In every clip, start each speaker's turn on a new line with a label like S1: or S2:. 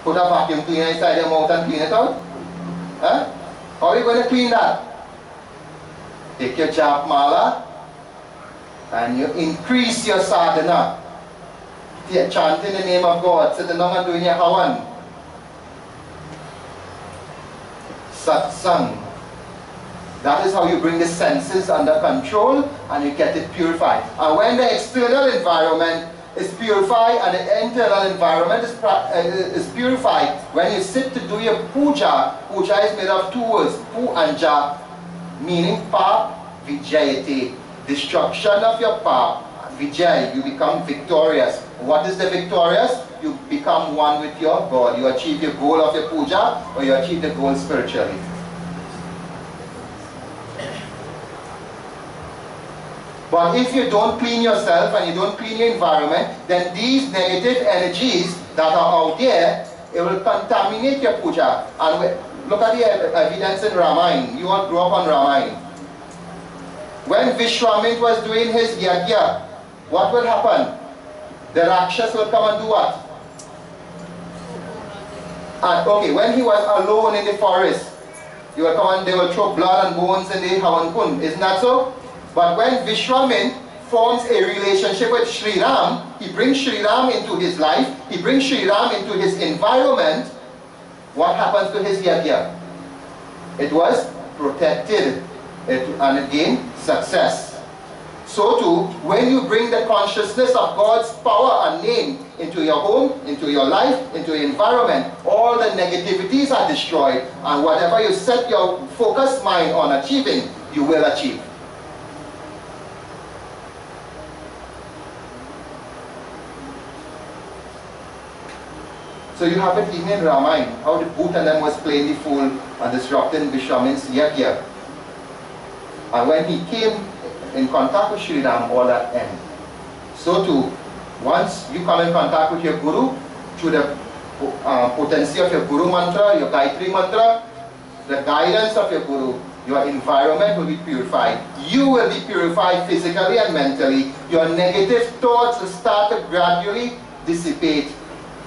S1: put a vacuum cleaner inside your mouth and clean it out? Huh? How are you going to clean that? Take your jap mala and you increase your sadhana. You chant in the name of God, sitting down and doing your hawan. Satsang. That is how you bring the senses under control and you get it purified. And when the external environment is purified and the internal environment is purified, when you sit to do your puja, puja is made of two words, pu and ja, meaning pa vijayate, destruction of your pa, vijay, you become victorious. What is the victorious? You become one with your God. You achieve your goal of your puja or you achieve the goal spiritually. But if you don't clean yourself and you don't clean your environment, then these negative energies that are out there, it will contaminate your puja. And look at the evidence in Ramayana. You all grew up on Ramayana. When Vishwamitra was doing his yajna, what will happen? The Rakshas will come and do what? And okay, when he was alone in the forest, he will come and they will throw blood and bones in the Havan Kund. Isn't that so? But when Vishwamitra forms a relationship with Sri Ram, he brings Sri Ram into his life, he brings Sri Ram into his environment, what happens to his yajna? It was protected and again success. So too, when you bring the consciousness of God's power and name into your home, into your life, into your environment, all the negativities are destroyed, and whatever you set your focused mind on achieving, you will achieve. So you have it even in Ramayana, how the Bhoot and them was playing the fool and disrupting Vishwamitra's yajna. And when he came in contact with Sri Ram, all that end. So too, once you come in contact with your Guru, through the potency of your Guru mantra, your Gayatri mantra, the guidance of your Guru, your environment will be purified. You will be purified physically and mentally. Your negative thoughts will start to gradually dissipate.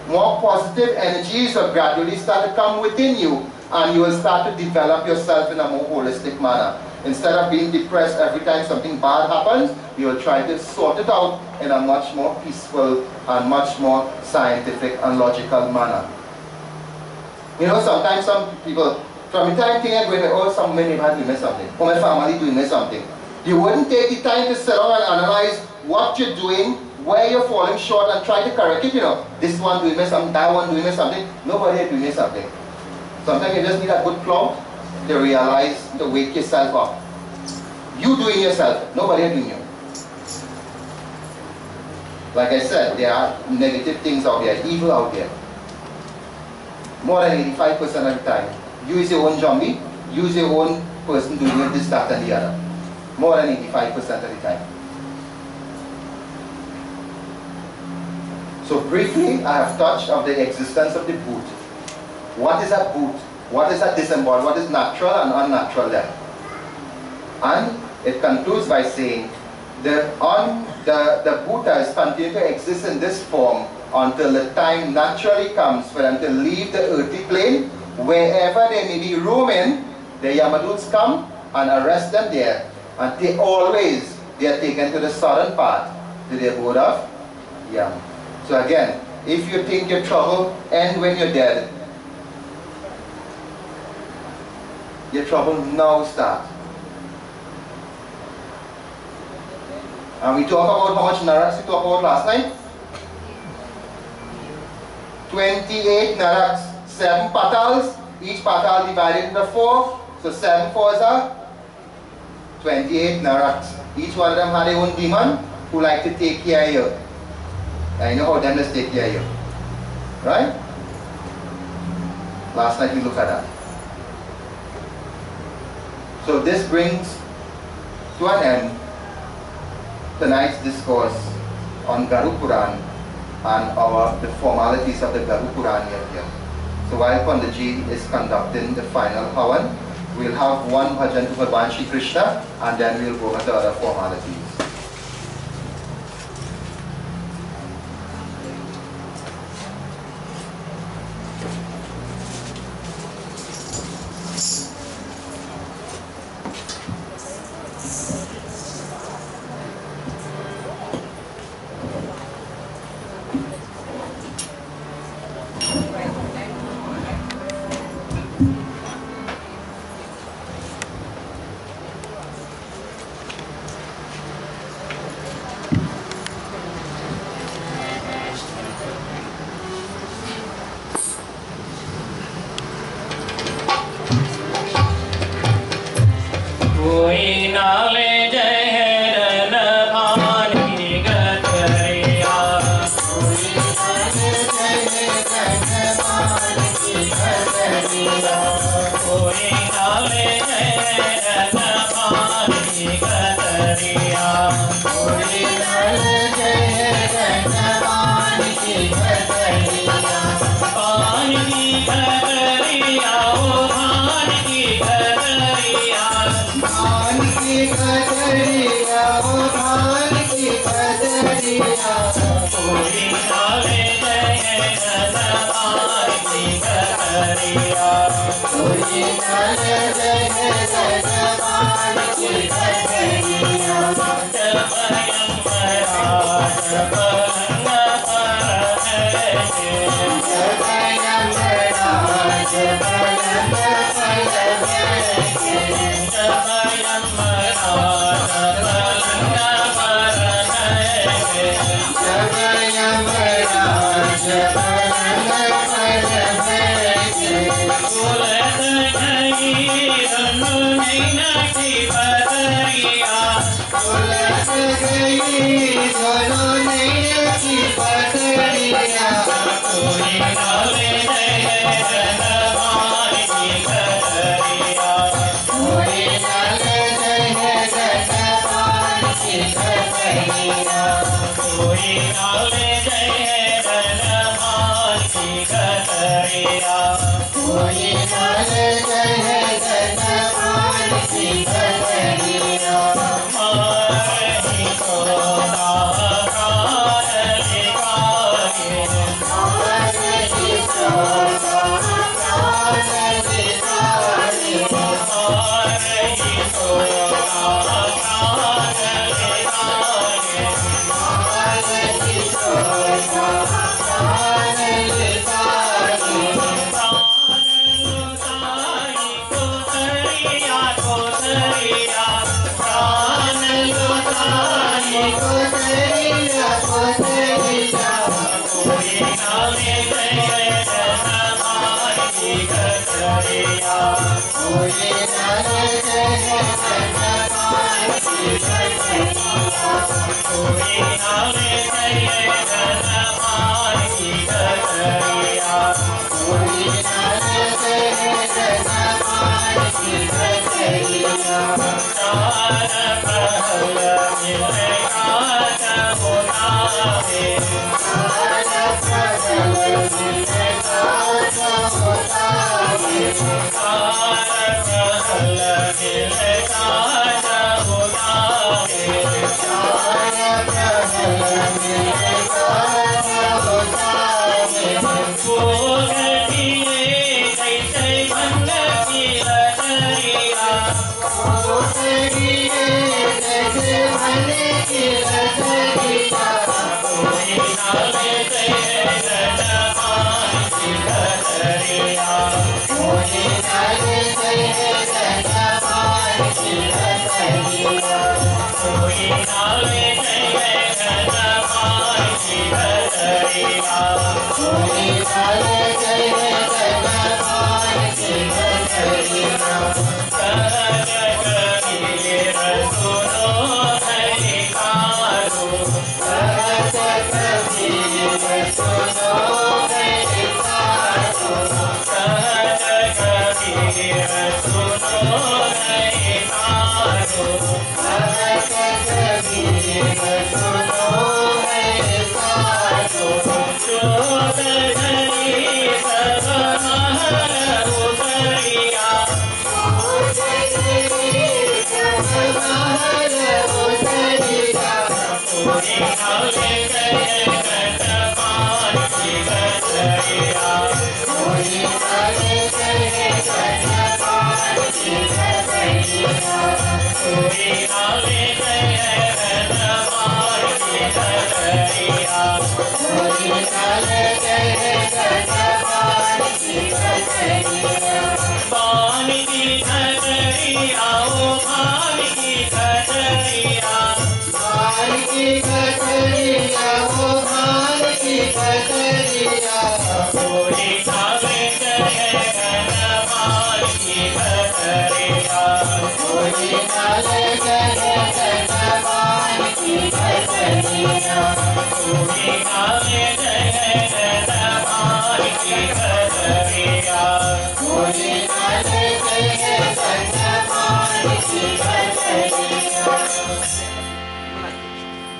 S1: More positive energies will gradually start to come within you, and you will start to develop yourself in a more holistic manner. Instead of being depressed every time something bad happens, you will try to sort it out in a much more peaceful and much more scientific and logical manner. You know, sometimes some people, from the time things are going, oh, some my neighbor doing something, or my family doing something. You wouldn't take the time to sit down and analyze what you're doing, where you're falling short, and try to correct it. You know, this one doing me something, that one doing me something, nobody is doing me something. Sometimes you just need a good clout to realize, to wake yourself up. You doing yourself, nobody is doing you. Like I said, there are negative things out there, evil out there. More than 85% of the time. You is your own zombie, you is your own person doing this, that and the other. More than 85% of the time. So briefly, I have touched on the existence of the Bhoot. What is a Bhoot? What is a disembodied? What is natural and unnatural there? And it concludes by saying the Bhutas continue to exist in this form until the time naturally comes for them to leave the earthly plane. Wherever they may be roaming, the Yamaduts come and arrest them there, and they are taken to the southern part, to the abode of Yam. So again, if you think your trouble ends when you're dead, your trouble now starts. And we talk about how much naraks we talked about last night. 28 naraks, 7 patals, each patal divided into 4, so 7 4s are 28 naraks. Each one of them had their own demon who like to take care of you. And you know how them just take care of you. Right? Last night we looked at that. So this brings to an end tonight's discourse on Garu Puran and the formalities of the Garu Puran here. So while Panditji is conducting the final Havan, we'll have one bhajan to Bhagwan Shri Krishna, and then we'll go into other formalities.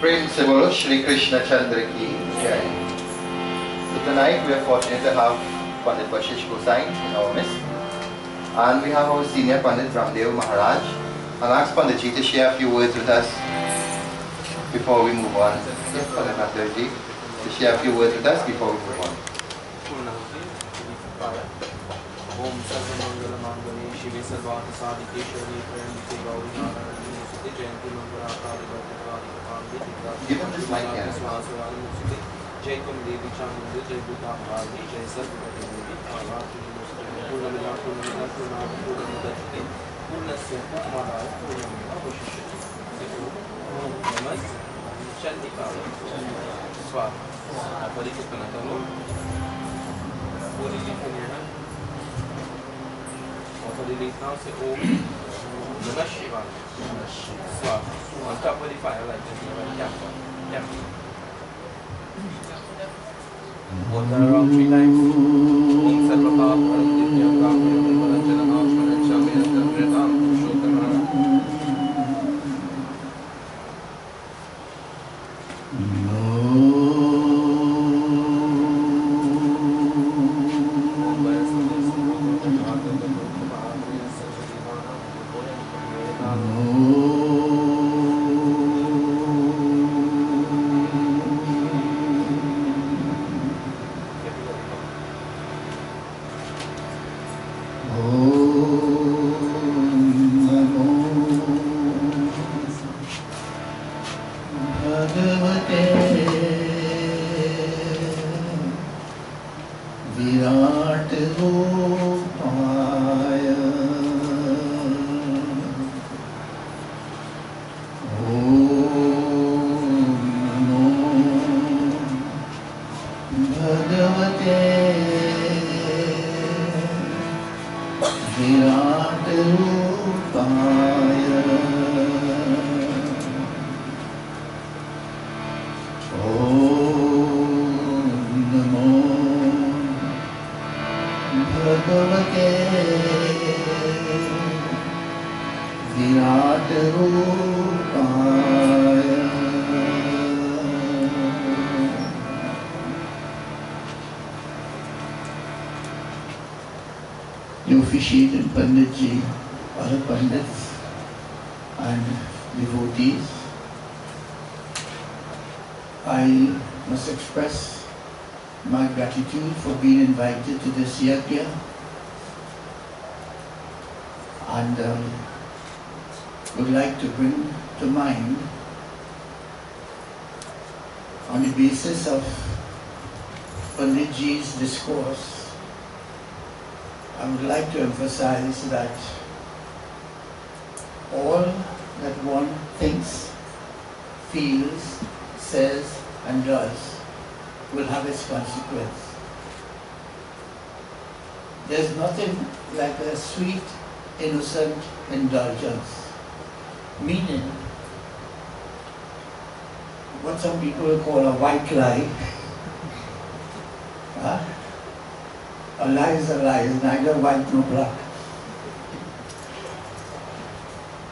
S1: प्रेम से बोलो श्री कृष्ण चंद्र की जय. So tonight we are fortunate to have Pandit Vashish Gosai in our midst, and we have our senior Pandit Ramdev Maharaj. I'll ask Panditji to share a few words with us before we move on. Yes, Pandit Ramdevji, to share a few words with us before we move on.
S2: Om Sarvamangala Mangale Shive Sarvata Sadike Shri Premte Gauri Narayani Nusite Jayanti Mangala Akari Bhattavadi Kapandi
S1: Give him this mic here.
S2: Swasavani Nusite Jaikum Devi Chandu Jai Bhuta Bhagni Jai Sarvati Devi Avati Nusite Purnamila Purnamila Purnam Purnamidati Purnasya Purnamala Purnamila Vashishyati Om Namas Chandika Swasavani Apa di kita nak tahu? Boleh di sini kan? Apa di now se o mana shiva? Swa. Mantap boleh file lah jadi macam jam. Water around 3 times. Om Sarva Bhava Arjuna Brahma Varajana Mahashana Shamya Tanreta Purushottamana.
S3: The officiating Panditji, other Pandits and devotees, I must express my gratitude for being invited to this yajna, and would like to bring to mind, on the basis of Panditji's discourse, I would like to emphasize that all that one thinks, feels, says and does will have its consequence. There's nothing like a sweet, innocent indulgence, meaning what some people call a white lie. A lie is a lie, it's neither white nor black.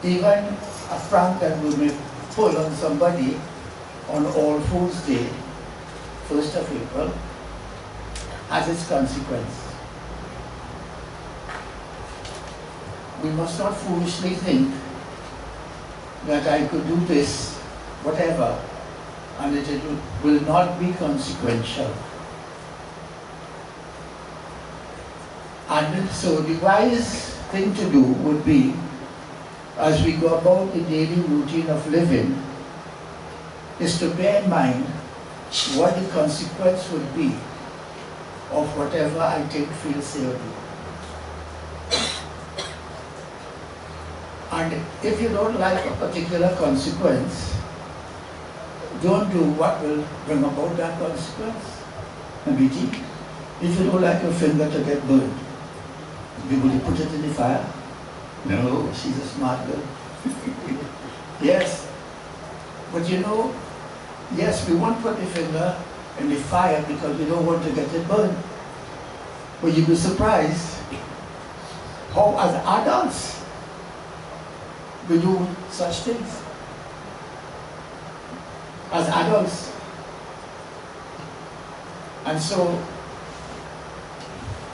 S3: Even a prank that we may pull on somebody on All Fools Day, 1st of April, has its consequence. We must not foolishly think that I could do this, whatever, and that it will not be consequential. And so the wise thing to do would be, as we go about the daily routine of living, is to bear in mind what the consequence would be of whatever I think, feel, say or do. And if you don't like a particular consequence, don't do what will bring about that consequence. Abhijit, if you don't like your finger to get burned, will you put it in the fire? No, she's a smart girl. Yes, but you know, yes, we won't put the finger in the fire because we don't want to get it burned. But you'll be surprised how as adults we do such things. As adults. And so,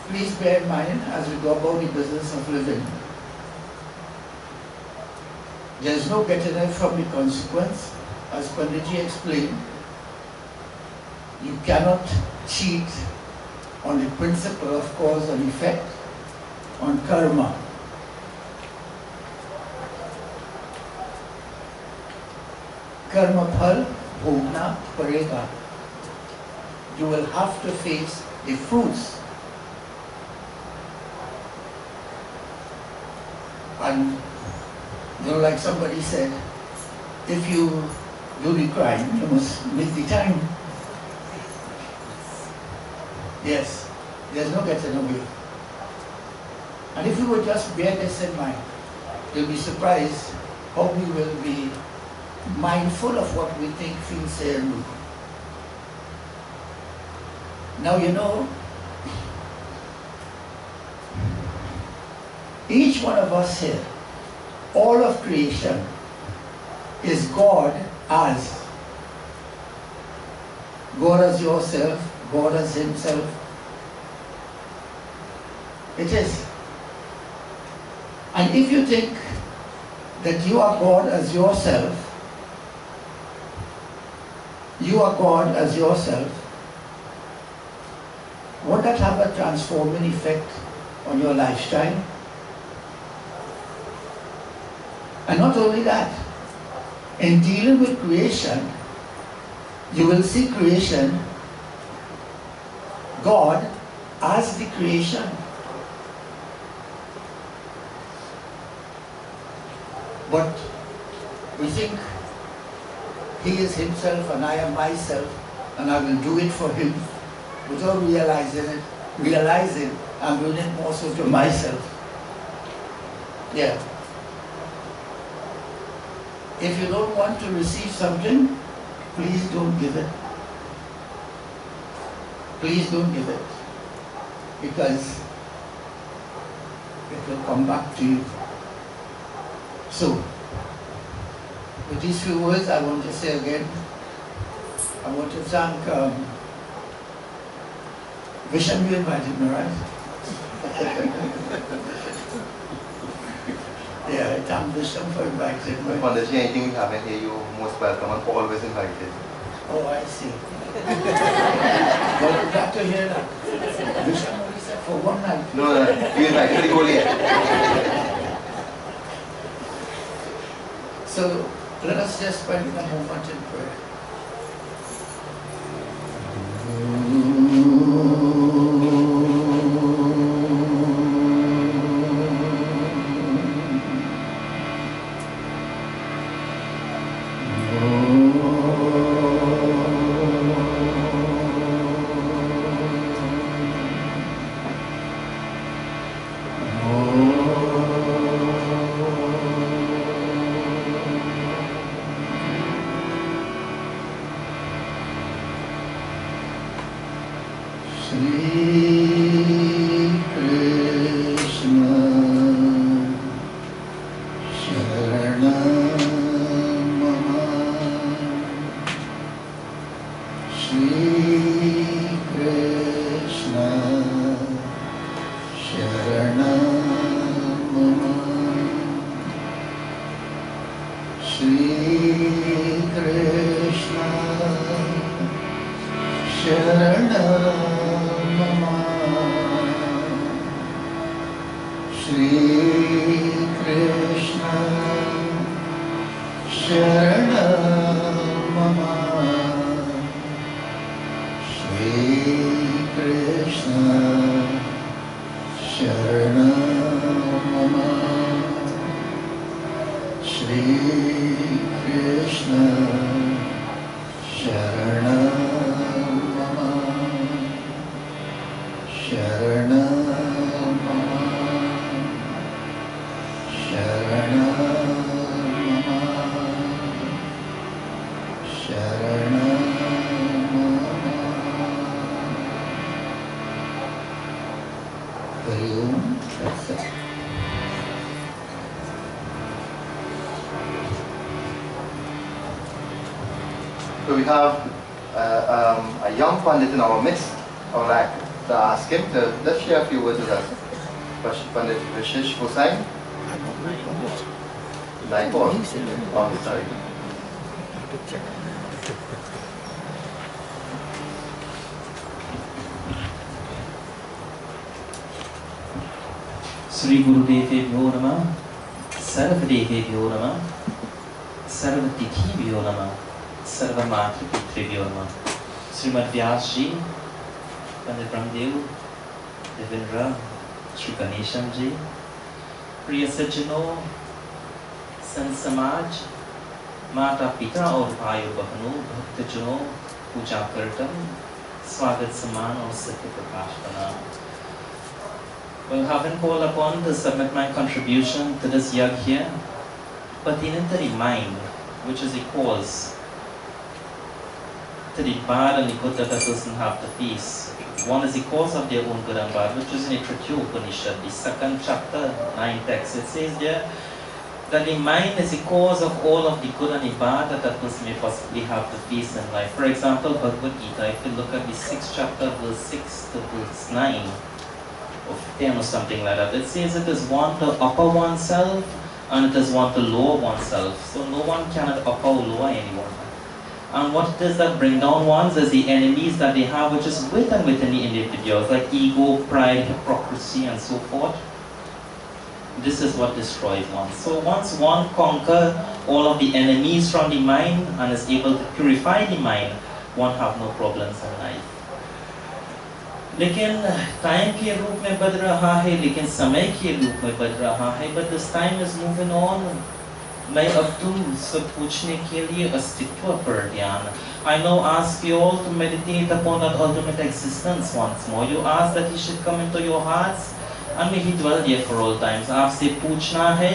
S3: please bear in mind as we go about the business of living, there is no getting away from the consequence. As Panditji explained, you cannot cheat on the principle of cause and effect, on karma. Karma phal bhogna parega. You will have to face the fruits. And you know, like somebody said, if you do the crime, you must make the time. Yes, there's no getting away. And if we would just bear this in mind, you'll be surprised how we will be mindful of what we think, feel, say, and do. Now you know, each one of us here, all of creation, is God as yourself, God as Himself. It is. And if you think that you are God as yourself, won't that have a transforming effect on your lifestyle? And not only that, in dealing with creation, you will see creation, God as the creation. But we think He is Himself and I am myself and I will do it for Him without realizing I'm doing it more so to myself. Yeah. If you don't want to receive something, please don't give it. Please don't give it. Because it will come back to you. So, with these few words, I want to say again, I want to thank Visham, you invited me, right? Yeah, I thank Visham for inviting me.
S1: Panditji, anything we haven't here, you're most welcome and always invited.
S3: Oh, I see. Well, I'm glad to hear that. Visham only said for one night.
S1: No, you invited the whole year.
S3: So let us just spend a moment in prayer.
S1: So we have a young Pandit in our midst. I would like to ask him to let's share a few words with us. Pandit Vishesh Hussain. Naipaul. Oh, sorry.
S4: Sri Gurudevēbhyo Namah, Sarvadevēbhyo Namah, Sarvatithibhyo Namah, Sarvamatrapitrebhyo Namah. Srimad Vyas Ji, Pandit Brahmdev, Devendra, Shri Ganesham Ji, प्रिय सज्जनों, संत समाज, माता पिता और भाइयों बहनों, भक्तजनों, पूजा कर्तम, Swagat Saman or Satya Prakash Pranam. Well, having called upon to submit my contribution to this yag here, pertaining to the mind, which is the cause, to the bad and the good that a person have to face. One is the cause of their own good and bad, which is in the Tritya Upanishad, the 2nd chapter, 9 text. It says there that the mind is the cause of all of the good and the bad that a person may possibly have to face in life. For example, Bhagavad Gita, if you look at the 6th chapter, verse 6 to verse 9, or 10 or something like that, it says it is one to upper oneself and it is one to lower oneself. So no one cannot upper or lower anyone. And what it is that bring down ones is the enemies that they have, which is within the individuals, like ego, pride, hypocrisy, and so forth. This is what destroys one. So once one conquers all of the enemies from the mind and is able to purify the mind, one have no problems in life. लेकिन time के रूप में बदल रहा है, लेकिन समय के रूप में बदल रहा है, but this time is moving on. मैं अब तुम सब पूछने के लिए अस्तित्व पर ध्यान. I now ask you all to meditate upon that ultimate existence once more. You ask that He should come into your hearts and may He dwell here for all times. आपसे पूछना है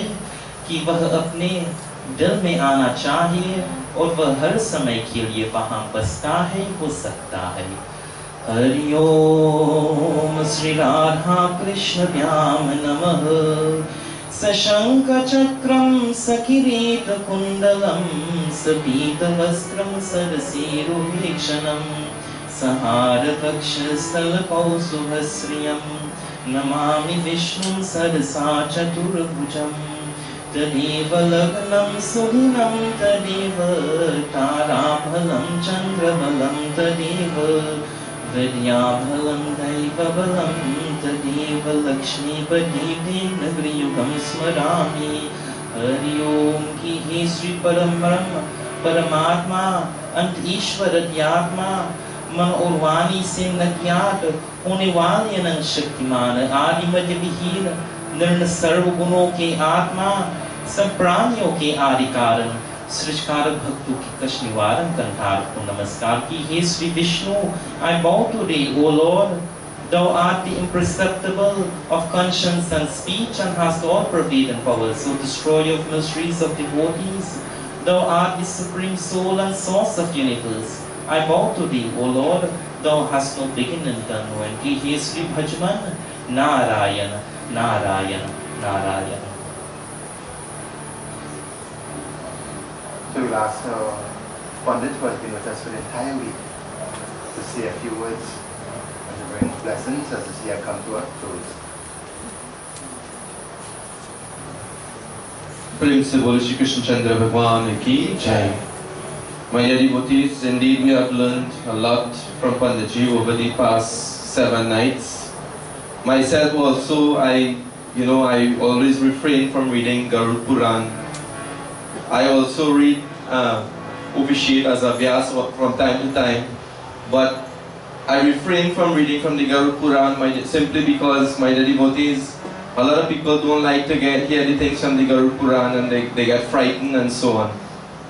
S4: कि वह अपने दिल में आना चाहिए और वह हर समय के लिए वहाँ बसता है, हो सकता है. हरि ओम श्री राधा कृष्णभ्याम नमः. सशंख चक्रम सकिरीट कुंडलम सपीत वस्त्रम सरसीरुभीक्षणम सहार वक्षस्थल कौसुभश्रियम नमामि विष्णुं सरसा चतुर्भुजं. तदेव लग्नं सुदिनं तदेव ताराबलं चन्द्रबलं तदेव विद्याबलं दैवबलं तदेव लक्ष्मीपतिदेवनगरयुगं स्मरामि. हरि ओम की हे श्री परम ब्रह्म परमात्मा अंत ईश्वर अध्यात्मा मन और वाणी से न ज्ञात होने वाले अनंत शक्तिमान आदि मध्य विहीन निर्ण सर्व गुणों के आत्मा सब प्राणियों के आदि कारण सृष्टिकारक भक्तों की कष्ट निवारण कंठार को नमस्कार की. हे Shri Vishnu, I bow today, O Lord. Thou art the imperceptible of conscience and speech and hast all pervading power, so destroyer of mysteries of devotees. Thou art the supreme soul and source of universe. I bow to thee, O Lord. Thou hast no beginning and no end. He is Sri Bhajman, Narayana, Narayana, Narayana.
S1: So we'll ask Pandit, who has been with us for the entire week, to say a few words and to bring blessings as this year comes to a close.
S2: Prem se bol Shri Krishna Chandra Bhagwan ki jai. My dear devotees, indeed we have learned a lot from Panditji over the past 7 nights. Myself also, I always refrain from reading Garud Puran. I also read Upishit as a Vyas from time to time, but I refrain from reading from the Garud Puran simply because, my dear devotees, a lot of people don't like to hear the things from the Garud Puran and they get frightened and so on.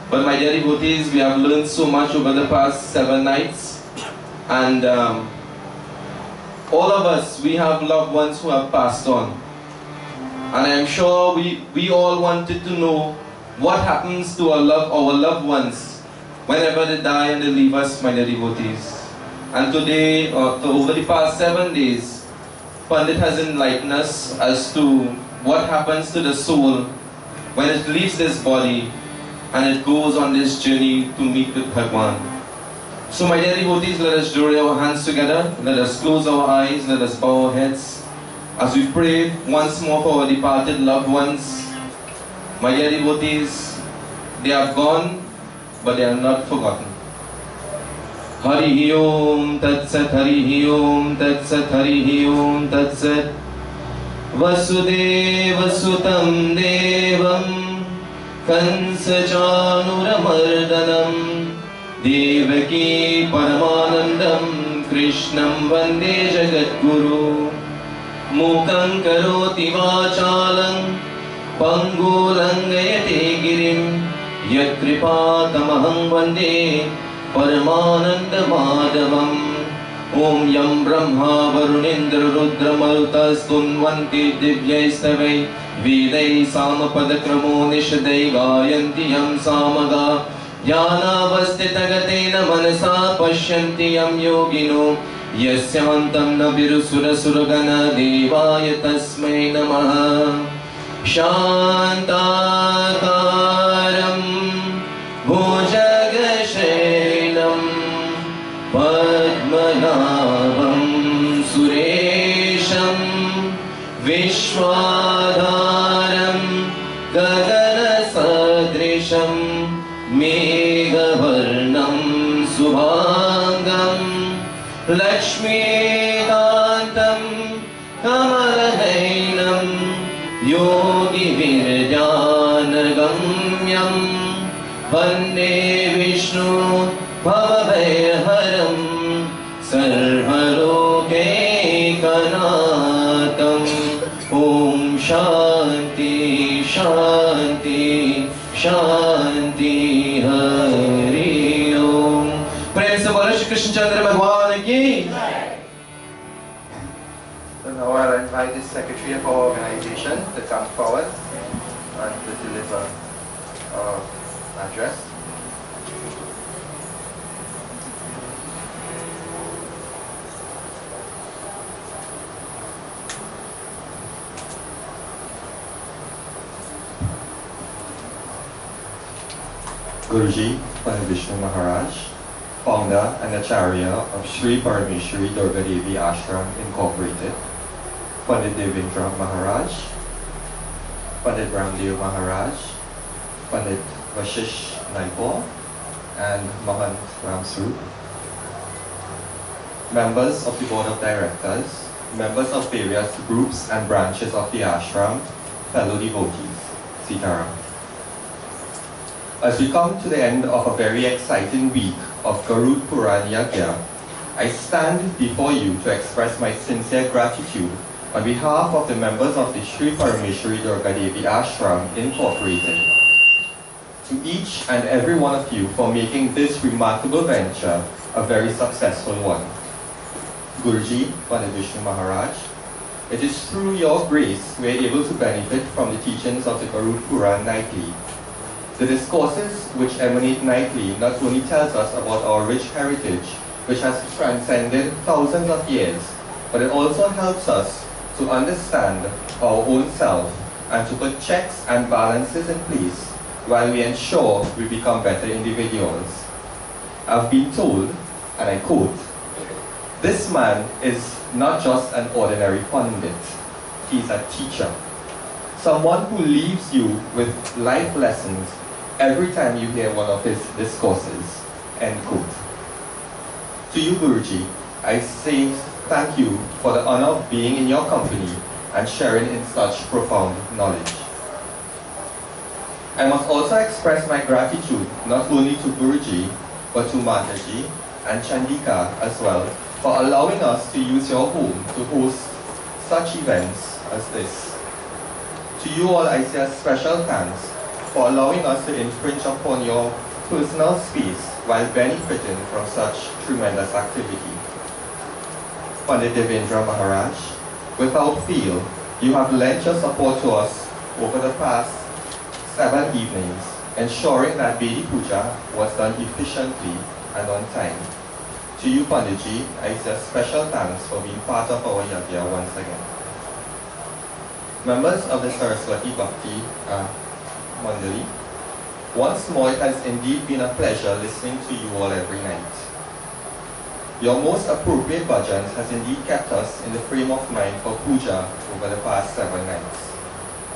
S2: But my dear devotees, we have learned so much over the past 7 nights, and all of us, we have loved ones who have passed on. And I am sure we all wanted to know what happens to our loved ones whenever they die and they leave us, my dear devotees. And today, over the past 7 days, Pandit has enlightened us as to what happens to the soul when it leaves this body and it goes on this journey to meet with Bhagwan. So my dear devotees, let us join our hands together, let us close our eyes, let us bow our heads as we pray once more for our departed loved ones. My dear devotees, they are gone, but they are not forgotten. Hari Om Tat Sat, Hari Om Tat Sat, Hari Om Tat Sat. Vasudeva Sutam Devam Kansa Chanuramardanam Devaki Paramanandam Krishnam Vande Jagadguru Mukam Karoti Vachalam Pangurangayate Girim Yatripatamaham Vande Paramananda Madhavam Om Yam Brahma Varunendra Rudra Marutastunvanti Divyaistavai Vedai Samapadkramo Nishadai Gayanti Yam Samaga Jnanavastitagatena Manasa Pashyanti Yam Yogino Yasyantam Nabirusura Suragana Devaya Tasmai Namaha Shantakaram Bhujagashainam Padmanabham Suresham Vishwadharam Gaganasadrisham Meghavarnam Subhangam Lakshmikantam Kamalahainam Yogi Virjanagamyam Vande Vishnu Bhavabhayaharam Sarvarokekanatam Om Shanti Shanti Shanti Hari Om. Prem se bolo Shri Krishna Chandra Bhagwan ki.
S1: So now I'll invite the secretary of our organization to come forward and to deliver our address.
S5: Guruji Pandit Vishnu Maharaj, founder and Acharya of Sri Parameshwari Durga Devi Ashram Incorporated, Pandit Devendra Maharaj, Pandit Ramdev Maharaj, Pandit Vashish Naipur, and Mahant Ramsru, members of the Board of Directors, members of various groups and branches of the ashram, fellow devotees, Sitaram. As we come to the end of a very exciting week of Garud Puran Yagya, I stand before you to express my sincere gratitude on behalf of the members of the Sri Parameshwari Durga Devi Ashram Incorporated to each and every one of you for making this remarkable venture a very successful one. Guruji, Pandit Vishnu Maharaj, it is through your grace we are able to benefit from the teachings of the Garud Puran nightly. The discourses which emanate nightly not only tells us about our rich heritage, which has transcended thousands of years, but it also helps us to understand our own self and to put checks and balances in place while we ensure we become better individuals. I've been told, and I quote, "This man is not just an ordinary pundit, he's a teacher. Someone who leaves you with life lessons every time you hear one of his discourses," end quote. To you, Guruji, I say thank you for the honor of being in your company and sharing in such profound knowledge. I must also express my gratitude not only to Guruji, but to Mataji and Chandika as well for allowing us to use your home to host such events as this. To you all, I say a special thanks for allowing us to infringe upon your personal space while benefiting from such tremendous activity. Pandit Devendra Maharaj, without fail, you have lent your support to us over the past 7 evenings, ensuring that Vedi Puja was done efficiently and on time. To you, Panditji, I say a special thanks for being part of our Yagya once again. Members of the Saraswati Bhakti Mandali, once more it has indeed been a pleasure listening to you all every night. Your most appropriate bhajans has indeed kept us in the frame of mind for puja over the past 7 nights.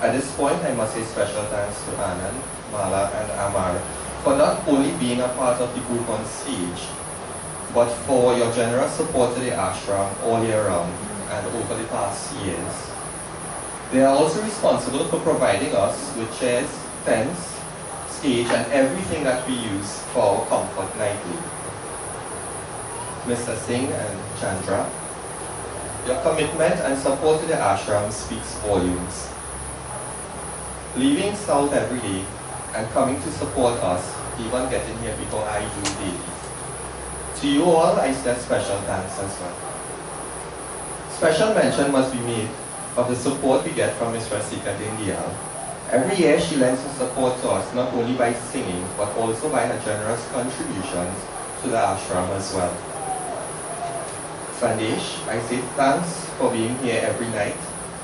S5: At this point, I must say special thanks to Anand, Mala and Amar for not only being a part of the group on stage, but for your generous support to the ashram all year round and over the past years. They are also responsible for providing us with chairs, tents, stage and everything that we use for our comfort nightly. Mr. Singh and Chandra, your commitment and support to the ashram speaks volumes. Leaving South every day and coming to support us, even getting here before I do daily. To you all, I say special thanks as well. Special mention must be made of the support we get from Ms. Rasika Dingyal. Every year she lends her support to us, not only by singing, but also by her generous contributions to the ashram as well. Sandesh, I say thanks for being here every night,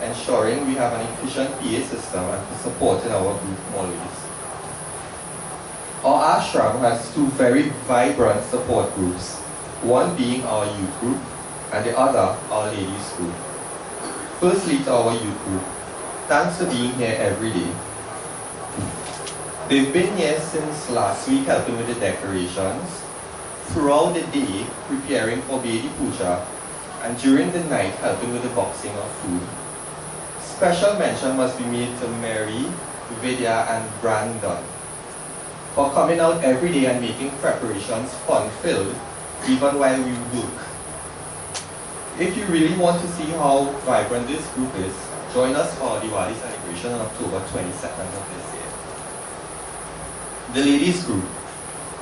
S5: ensuring we have an efficient PA system and for supporting our group always. Our ashram has two very vibrant support groups, one being our youth group and the other our ladies group. Firstly, to our youth group, thanks for being here every day. They've been here since last week helping with the decorations, throughout the day preparing for Bedi Puja, and during the night helping with the boxing of food. Special mention must be made to Mary, Vidya and Brandon for coming out every day and making preparations fun-filled even while we work. If you really want to see how vibrant this group is, join us for our Diwali celebration on October 22nd of this year. The ladies group.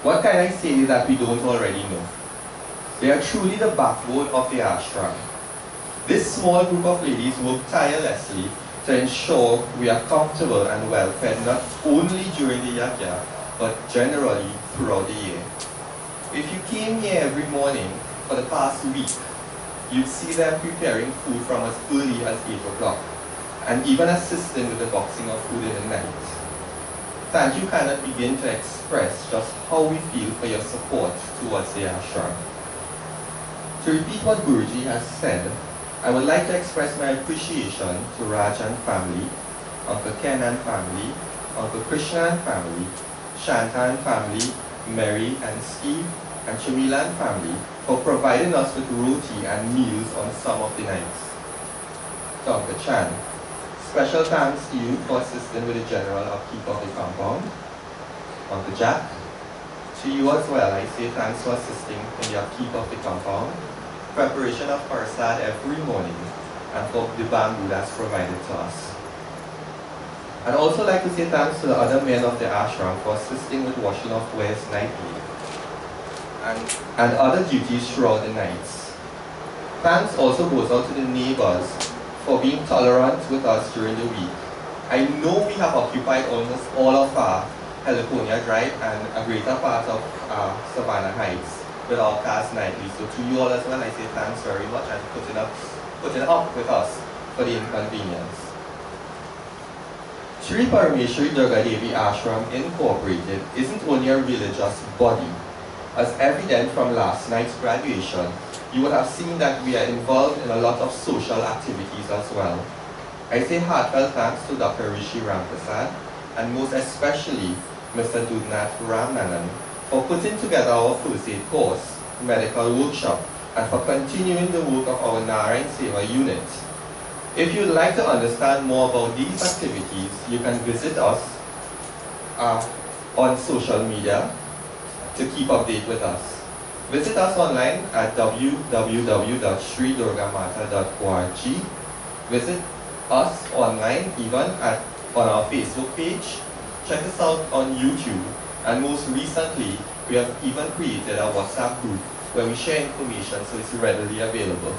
S5: What can I say that we don't already know? They are truly the backbone of the ashram. This small group of ladies work tirelessly to ensure we are comfortable and well fed not only during the yagya, but generally throughout the year. If you came here every morning for the past week, you'd see them preparing food from as early as 8 o'clock, and even assisting with the boxing of food in the night. Thank you cannot begin to express just how we feel for your support towards the ashram. To repeat what Guruji has said, I would like to express my appreciation to Rajan family, Uncle Ken and family, Uncle Krishna and family, Shanta and family, Mary and Steve, and Shamila and family for providing us with roti and meals on some of the nights. To Uncle Chan, special thanks to you for assisting with the general upkeep of the compound. Uncle Jack, to you as well, I say thanks for assisting in the upkeep of the compound, preparation of prasad every morning, and for the bamboo that's provided to us. I'd also like to say thanks to the other men of the ashram for assisting with washing of wares nightly and other duties throughout the nights. Thanks also goes out to the neighbors for being tolerant with us during the week. I know we have occupied almost all of our California Drive and a greater part of Savannah Heights with our cars nightly. So to you all as well, I say thanks very much and putting up with us for the inconvenience. Sri Parameshwari Durga Devi Ashram Incorporated isn't only a religious body. As evident from last night's graduation, you would have seen that we are involved in a lot of social activities as well. I say heartfelt thanks to Dr. Rishi Ramprasad and most especially Mr. Dudnath Ramnanan for putting together our first aid course, medical workshop, and for continuing the work of our Narayan Seva unit. If you'd like to understand more about these activities, you can visit us on social media to keep updated with us. Visit us online at www.sridurgamata.org. Visit us online even on our Facebook page. Check us out on YouTube. And most recently, we have even created a WhatsApp group where we share information so it's readily available.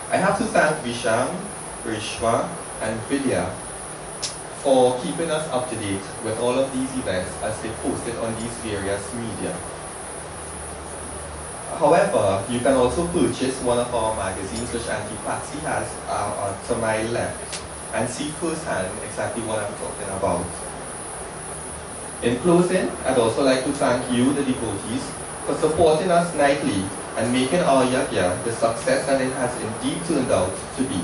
S5: I have to thank Visham, Rishma, and Vidya for keeping us up to date with all of these events as they posted on these various media. However, you can also purchase one of our magazines which Auntie Patsy has to my left and see firsthand exactly what I'm talking about. In closing, I'd also like to thank you, the devotees, for supporting us nightly and making our yagya the success that it has indeed turned out to be.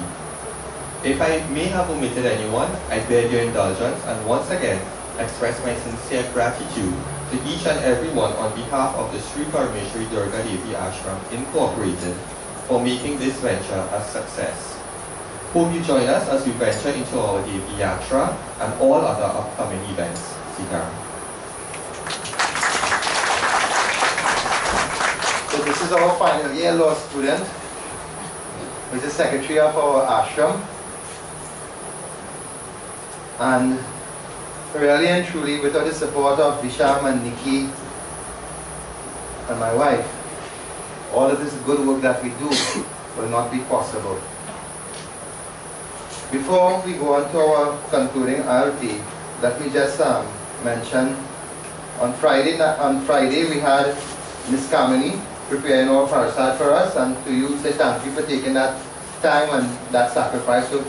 S5: If I may have omitted anyone, I beg your indulgence and once again express my sincere gratitude to each and everyone on behalf of the Sri Parameshwari Durga Devi Ashram Incorporated for making this venture a success. Hope you join us as we venture into our Devi Yatra and all other upcoming events. Sitaram.
S1: So this is our final year law student, who is the secretary of our ashram. And really and truly, without the support of Visham and Nikki, and my wife, all of this good work that we do will not be possible. Before we go on to our concluding RT, let me just mention on Friday we had Miss Kamini preparing our prasad for us, and to you say thank you for taking that time and that sacrifice to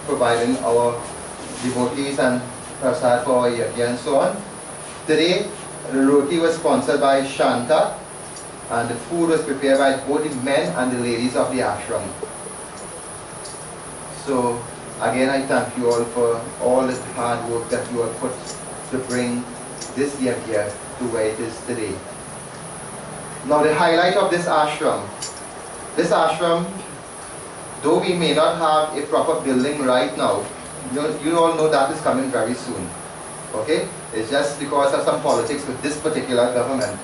S1: providing our devotees and prasad for our yajna and so on. Today, the roti was sponsored by Shanta, and the food was prepared by both the men and the ladies of the ashram. So again, I thank you all for all the hard work that you have put to bring this yajna to where it is today. Now the highlight of this ashram, though we may not have a proper building right now, you all know that is coming very soon. Okay? It's just because of some politics with this particular government,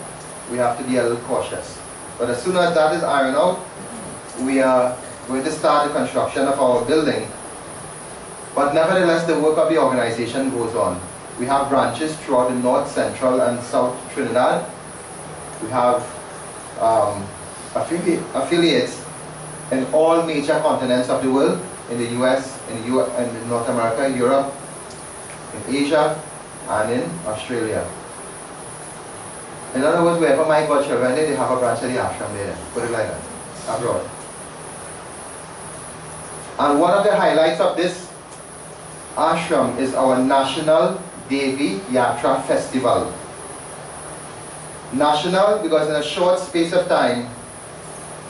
S1: we have to be a little cautious. But as soon as that is ironed out, we are going to start the construction of our building. But nevertheless, the work of the organization goes on. We have branches throughout the North, Central, and South Trinidad. We have affiliates in all major continents of the world, in the US, in North America, Europe, in Asia, and in Australia. In other words, wherever my godchildren, they have a branch of the ashram there, put it like that, abroad. And one of the highlights of this ashram is our National Devi Yatra Festival. National because in a short space of time,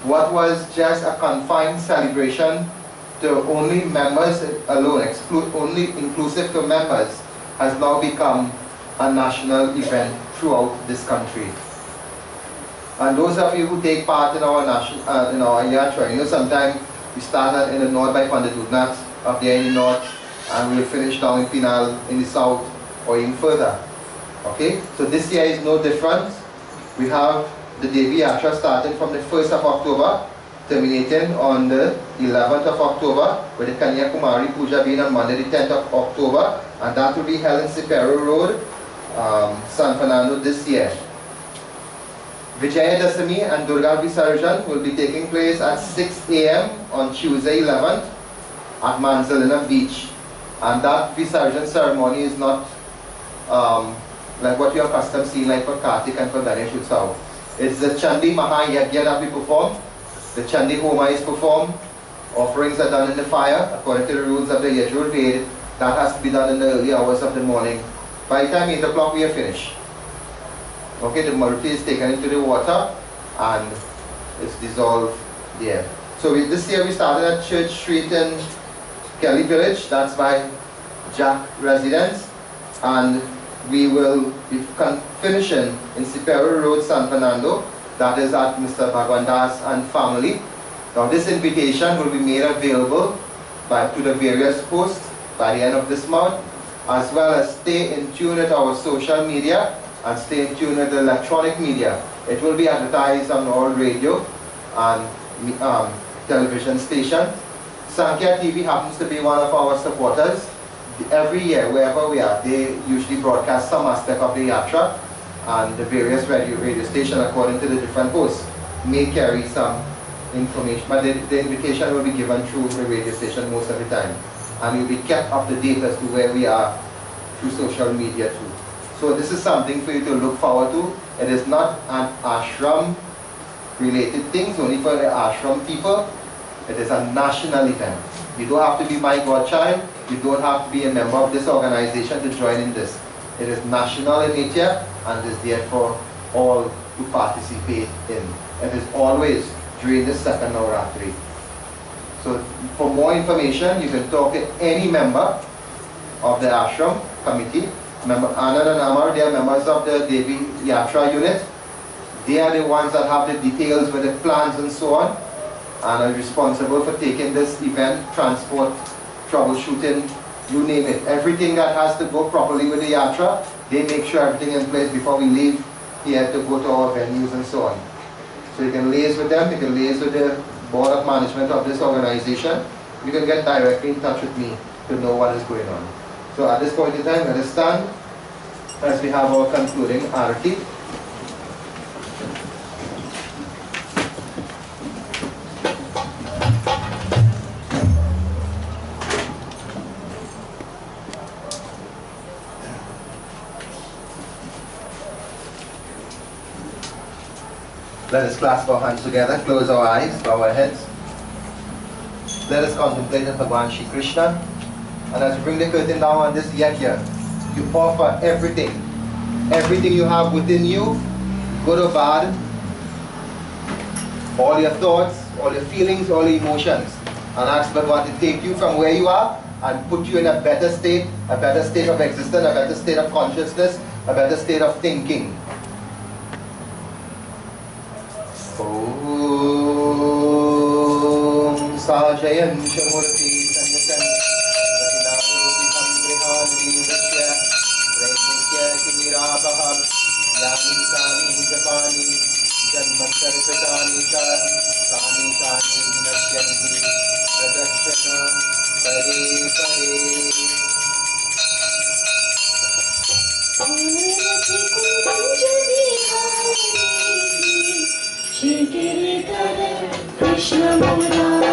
S1: what was just a confined celebration to only members alone, only inclusive to members, has now become a national event throughout this country. And those of you who take part in our yatra, sometimes we start in the north by Pandadudnath, up there in the north, and we'll finish down in Pinal in the south, or even further. Okay, so this year is no different. We have the Devi Yatra starting from the 1st of October, terminating on the 11th of October, with the Kanyakumari Puja being on Monday the 10th of October, and that will be held in Cipero Road, San Fernando this year. Vijayadasami and Durga Visarjan will be taking place at 6 a.m. on Tuesday 11th at Manzalina Beach. And that Visarjan ceremony is not like what you're accustomed seeing like for Kartik and for Ganesh Utsav. It's the Chandi Mahayagya that we perform. The Chandi Homa is performed. Offerings are done in the fire according to the rules of the Yajur Ved. That has to be done in the early hours of the morning. By the time 8 o'clock we are finished. Okay, the Maruti is taken into the water and it's dissolved there. So this year we started at Church Street in Kelly Village, that's by Jack Residence, and we will be finishing in Cipero Road, San Fernando, that is at Mr. Bhagwandas and family. Now this invitation will be made available to the various hosts by the end of this month, as well as stay in tune with our social media and stay in tune with the electronic media. It will be advertised on all radio and television stations. Sankhya TV happens to be one of our supporters. Every year, wherever we are, they usually broadcast some aspect of the yatra, and the various radio stations, according to the different hosts, may carry some information, but the invitation will be given through the radio station most of the time, and you'll be kept up to date as to where we are through social media too. So this is something for you to look forward to. It is not an ashram related thing, it's only for the ashram people. It is a national event. You don't have to be my godchild, you don't have to be a member of this organization to join in this. It is national in nature and it is there for all to participate in. It is always during the second Navratri. So for more information, you can talk to any member of the ashram committee. Member Anand and Amar, they are members of the Devi Yatra unit. They are the ones that have the details with the plans and so on, and are responsible for taking this event, transport, troubleshooting, you name it. Everything that has to go properly with the yatra, they make sure everything in place before we leave here to go to our venues and so on. So you can liaise with them, you can liaise with the board of management of this organization. You can get directly in touch with me to know what is going on. So at this point in time, let us stand as we have our concluding arati. Let us clasp our hands together, close our eyes, bow our heads. Let us contemplate on Bhagavan Shri Krishna. And as you bring the curtain down on this yajna, you offer everything. Everything you have within you, good or bad, all your thoughts, all your feelings, all your emotions. And ask Bhagavan to take you from where you are and put you in a better state of existence, a better state of consciousness, a better state of thinking. Om Sajayan Shamurti Sanyakan Vahinayodikam Brihanadi Vishya Raimurkya Timirabaham Yani Sani Japani Janmantar Katani Cha Sani Sani Vinashyanti Pradakshana Pare Pare
S6: Krishna Murari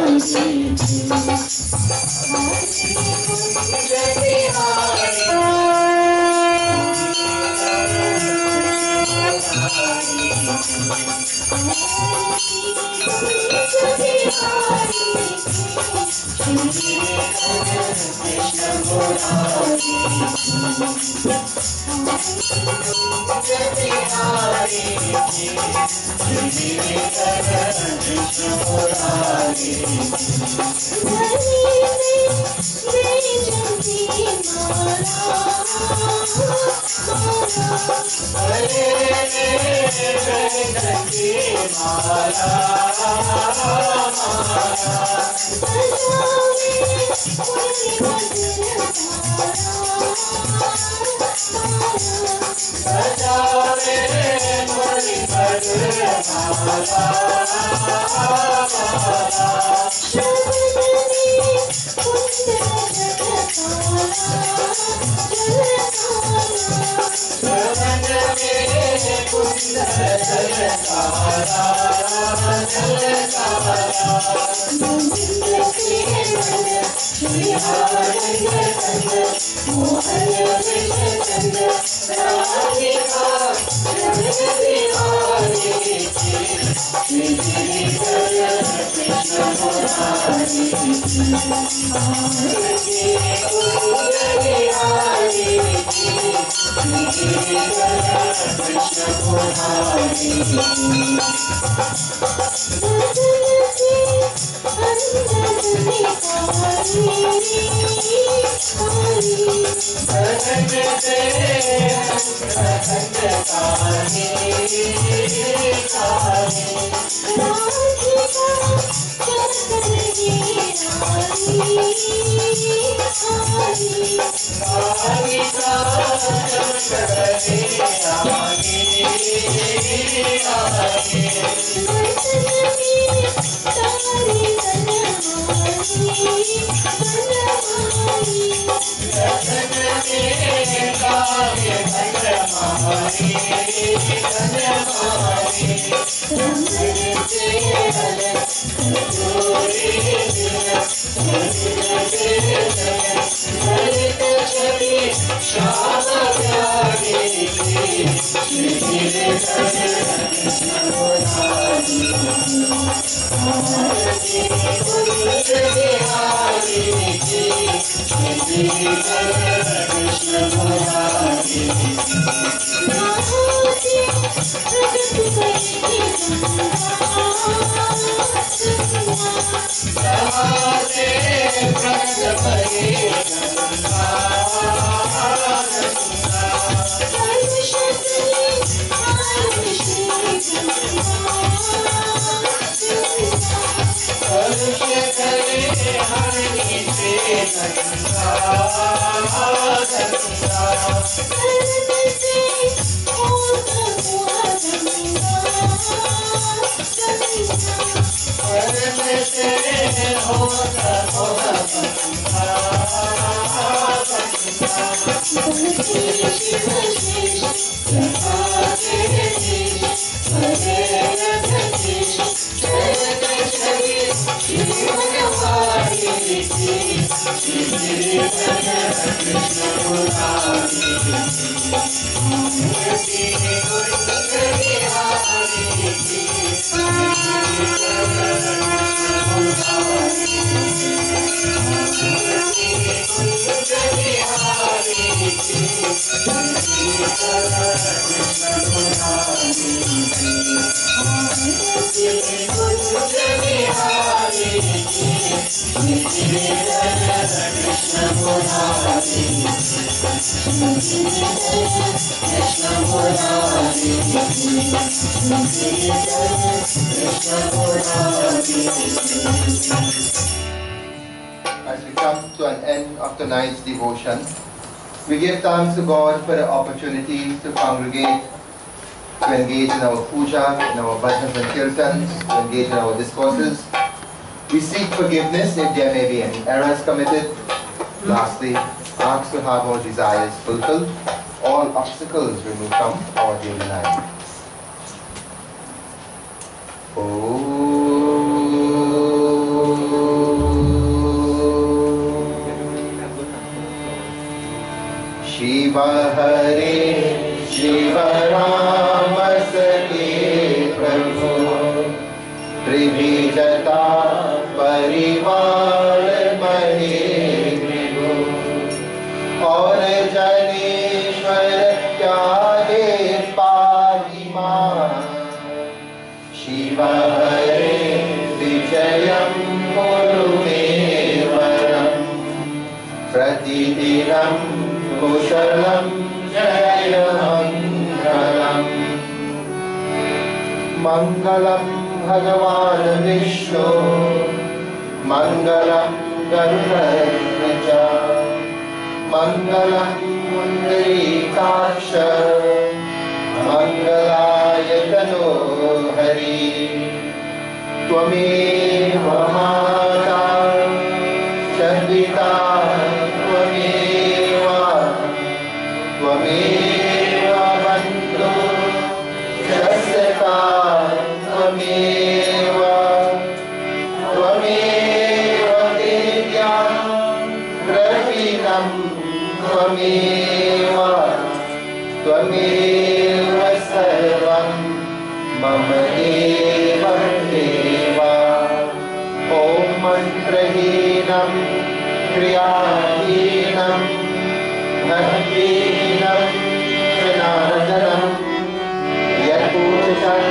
S7: Hare
S1: As we come to an end of tonight's devotion, we give thanks to God for the opportunity to congregate, to engage in our puja, in our bhajans and kirtans, to engage in our discourses. We seek forgiveness if there may be any errors committed. Lastly, ask to have our desires fulfilled, all obstacles removed from our daily life. Shiva Hare Shiva Rama Sake Prabhu Trivijata Parivar Mahe Prabhu Aur Janeshwar Kyade Pahiman Shiva Hare Vijayam Murumevaram Pratidinam Kushalam Jaya Mangalam Mangalam Bhagavan Vishnu Mangalam Garudaja Mangalam Mundarikaksha Mangalayatano Hari Tvameva Mata Chandita Tvameva Bandhu Jasaka Tvameva Vidya Dravinam Tvameva Sarvam Mama Deva Deva Om Mantrahinam Kriyahinam Bhaktinam Janardanam Yatpucham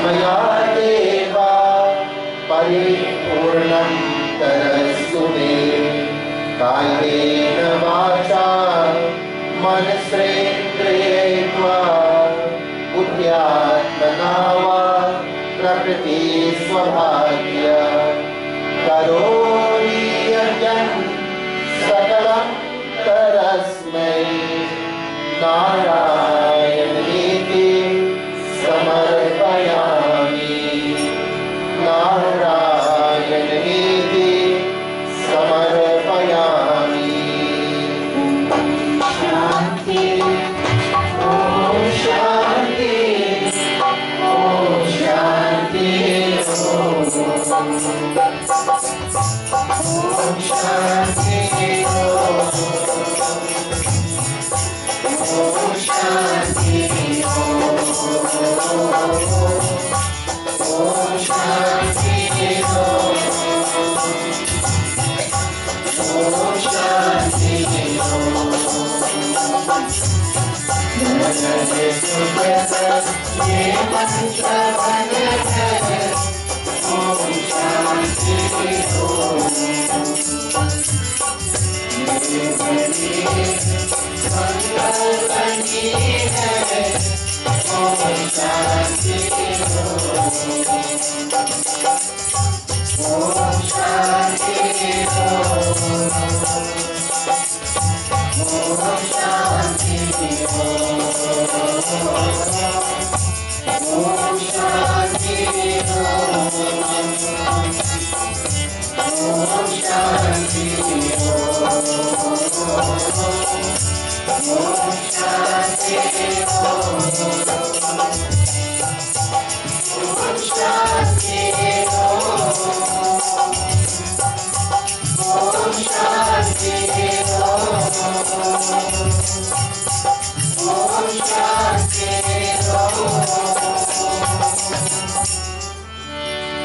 S1: Maya Deva Paripurnam Tarasu Me Kayena Vacha Manasrendriyatva Buddhyatmanava Prakriti Swabhagya Karori Yajna Sakalam Tarasmai Narayaniti Samarpayami Narayaniti Samarpayami Shanti Om Shanti Om Shanti Om Shanti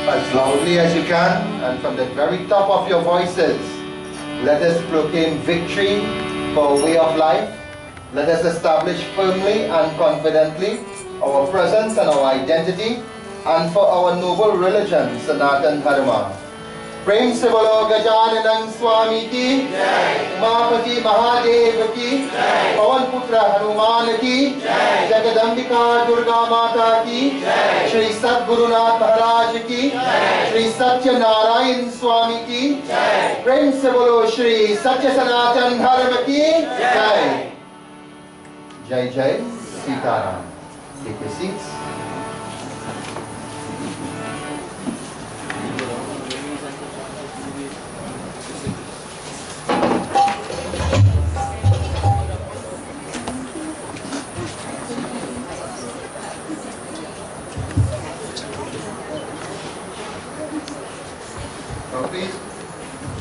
S1: As loudly as you can, and from the very top of your voices, let us proclaim victory for a way of life. Let us establish firmly and confidently our presence and our identity and for our noble religion, Sanatan Dharma. प्रेम से बोलो गजानन स्वामी की जय, उमापति महादेव की जय, पवन पुत्र हनुमान की जय, जगदम्बिका दुर्गा माता की जय, श्री सद्गुरुनाथ महाराज की जय, श्री सत्यनारायण स्वामी की जय, प्रेम से बोलो श्री सत्य सनातन धर्म की जय। जय जय Sitaram. Take your seats.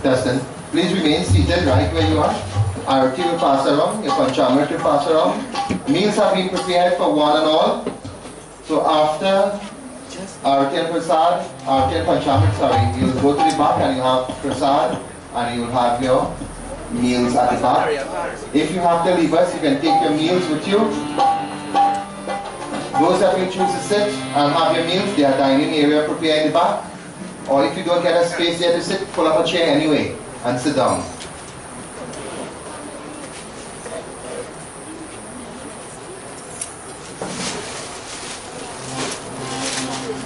S1: Destin, please remain seated right where you are. Arati will pass around, your Panchamrit will pass around. Meals have been prepared for one and all. So after Arati and Prasad, Arati and Panchamrit, sorry, you'll go to the back and you have Prasad and you'll have your meals at the back. If you have to leave us, you can take your meals with you. Those that will choose to sit and have your meals, they are dining area prepared in the back. Or if you don't get a space there to sit, pull up a chair anyway and sit down.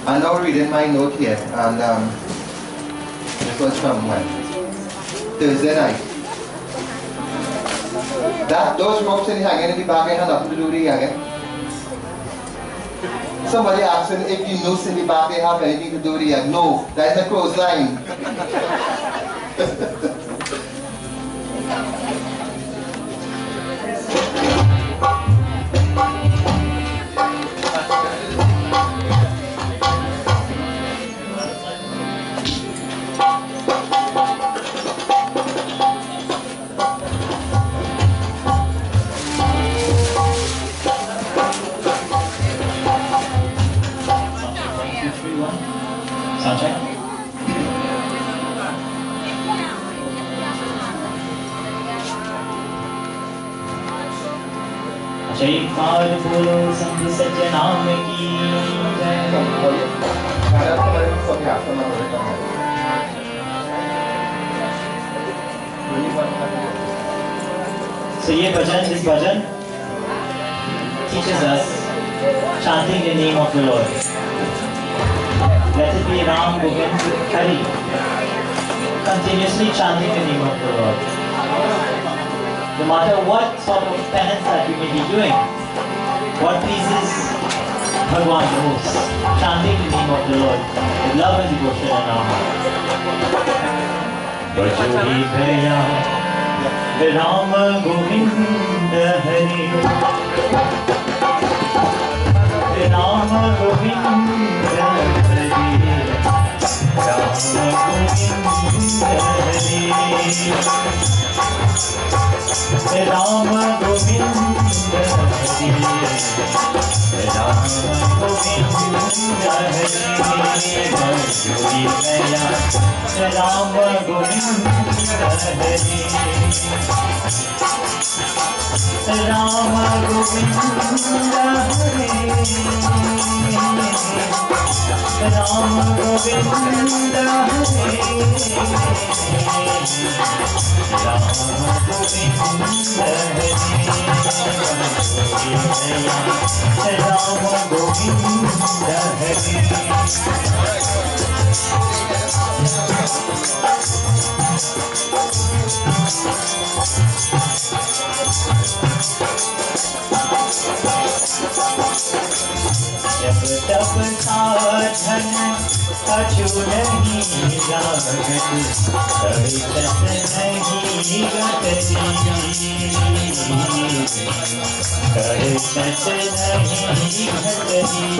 S1: I'm now reading my note here, and this was from when? Thursday night. Those ropes in the hanging in the back, I had nothing to do with the hanging. Somebody asked him if the noose in the back they have anything to do with it. No, that's a clothesline.
S7: जयकार बोलो संत सच्चे नाम की जय। So this bhajan teaches us chanting the name of the Lord. Let it be Ram, Govind, Hari. Continuously chanting the name of the Lord. No matter what sort of penance that we may be doing, what pleases Bhagwan most, chanting the name of the Lord with love and devotion in our heart. Bhajoi Bhaya Ram Govind Hari Ram Govind Hari Ram Govind Hari Ram Govind Hari Bhajoi Bhaya Ram Govind Hari Ram Govind Hari Ram Govind Hari Ram जब तब साधन अछु नहीं लागत हरिकत नहीं गतरी हरिकत नहीं घतरी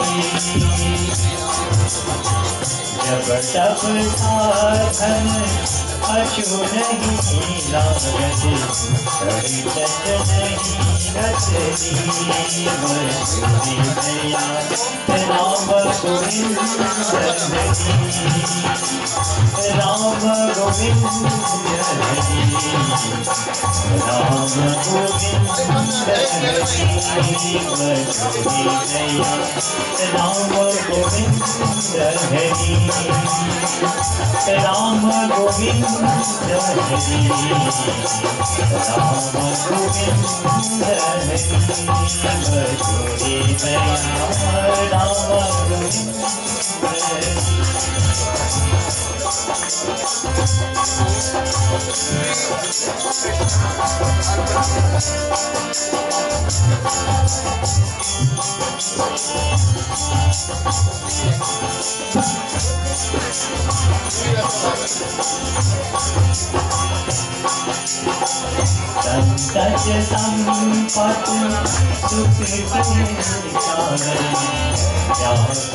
S7: जब तब साधन अछु नहीं लागत हरिकत नहीं गतरी मजूरी भैया Ram Govind Hari Ram Govind Hari Ram Govind Hari Madhuri नैया राम गोविंद हरि राम गोविंद हरि राम गोविंद हरि मधुरी नैया राम गोविंद हरि संकट संपत सुख के कारण व्याकुल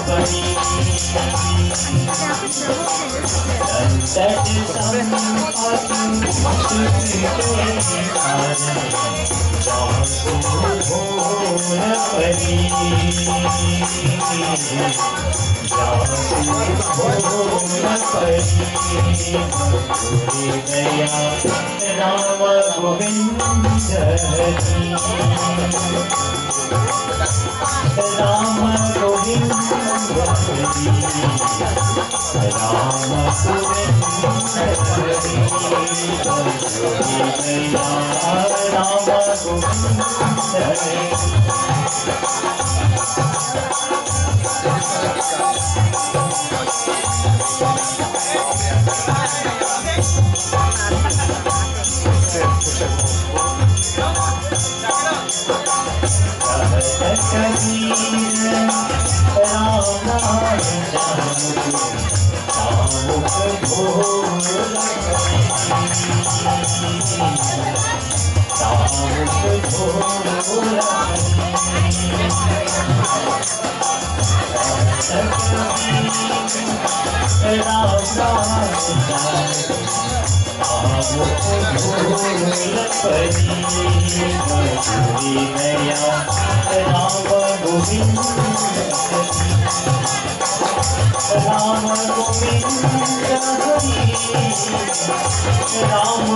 S7: बनी संकट संपत सुख के कारण व्याकुल बनी राम गोविंद हरि राम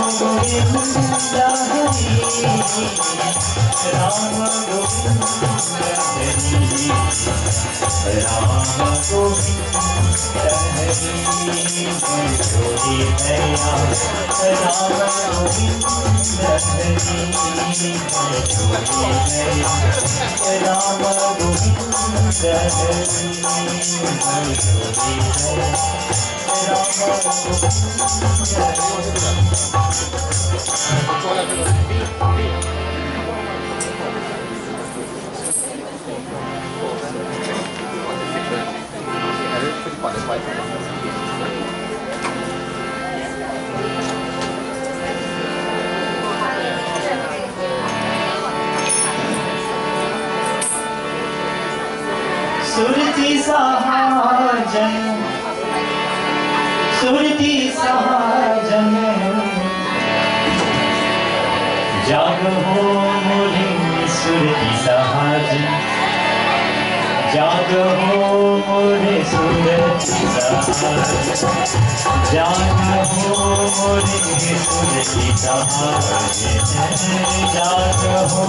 S7: गोविंद हरि राम गोविंद हरि सुरती सहाजन जाग हो मोरे सुरती सहाजन जाग हो मोरे सुरती सहाजन जाग हो मोरे सुरती सहाजन जाग हो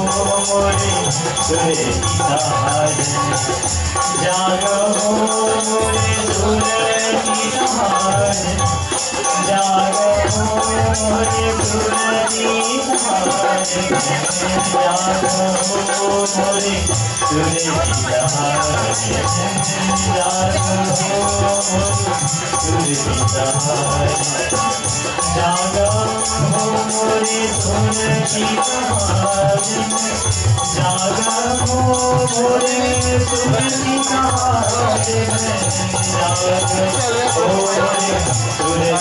S7: मोरे सुरती सहाजन जाग हो मोरे सुरती सहाजन जाग हो मोरे सुरती सहाजन जाग हो मोरे सुरती सहाजन जाग हो मोरे सुरती सहाजन जाग हो मोरे सुरती सहाजन जाग हो मोरे सुरती सहाजन जाग हो मोरे